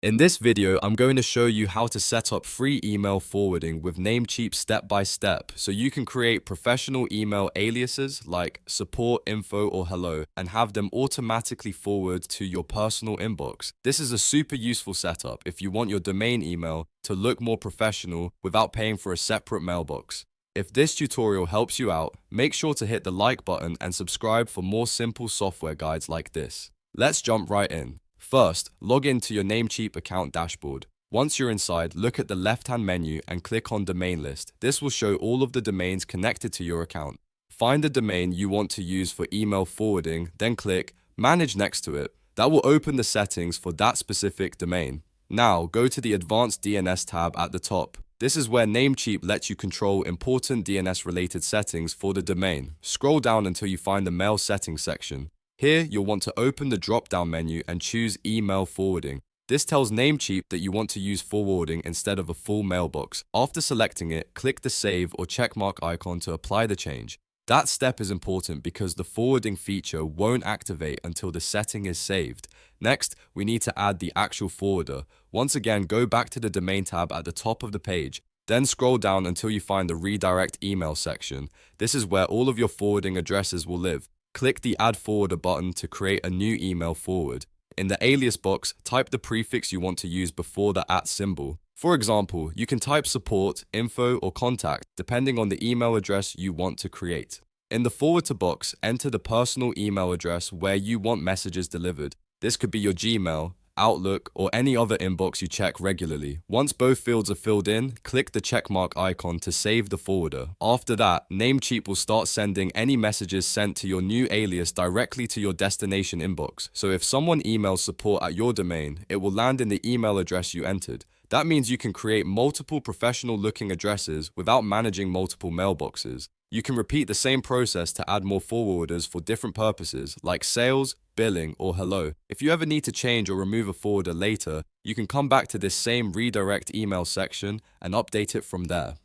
In this video, I'm going to show you how to set up free email forwarding with Namecheap step by step so you can create professional email aliases like support, info, or hello and have them automatically forward to your personal inbox. This is a super useful setup if you want your domain email to look more professional without paying for a separate mailbox. If this tutorial helps you out, make sure to hit the like button and subscribe for more simple software guides like this. Let's jump right in. First, log into your Namecheap account dashboard. Once you're inside, look at the left-hand menu and click on Domain List. This will show all of the domains connected to your account. Find the domain you want to use for email forwarding, then click Manage next to it. That will open the settings for that specific domain. Now, go to the Advanced DNS tab at the top. This is where Namecheap lets you control important DNS-related settings for the domain. Scroll down until you find the Mail Settings section. Here, you'll want to open the drop-down menu and choose Email Forwarding. This tells Namecheap that you want to use forwarding instead of a full mailbox. After selecting it, click the save or checkmark icon to apply the change. That step is important because the forwarding feature won't activate until the setting is saved. Next, we need to add the actual forwarder. Once again, go back to the Domain tab at the top of the page. Then scroll down until you find the Redirect Email section. This is where all of your forwarding addresses will live. Click the Add Forwarder button to create a new email forward. In the alias box, type the prefix you want to use before the @ symbol. For example, you can type support, info, or contact, depending on the email address you want to create. In the forward to box, enter the personal email address where you want messages delivered. This could be your Gmail, Outlook, or any other inbox you check regularly. Once both fields are filled in, click the checkmark icon to save the forwarder. After that, Namecheap will start sending any messages sent to your new alias directly to your destination inbox. So if someone emails support at your domain, it will land in the email address you entered. That means you can create multiple professional-looking addresses without managing multiple mailboxes. You can repeat the same process to add more forwarders for different purposes, like sales, billing, or hello. If you ever need to change or remove a forwarder later, you can come back to this same redirect email section and update it from there.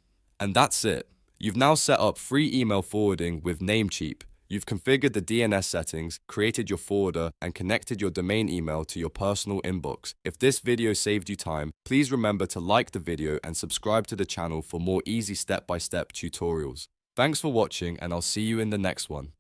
And that's it. You've now set up free email forwarding with Namecheap. You've configured the DNS settings, created your forwarder, and connected your domain email to your personal inbox. If this video saved you time, please remember to like the video and subscribe to the channel for more easy step-by-step tutorials. Thanks for watching, and I'll see you in the next one.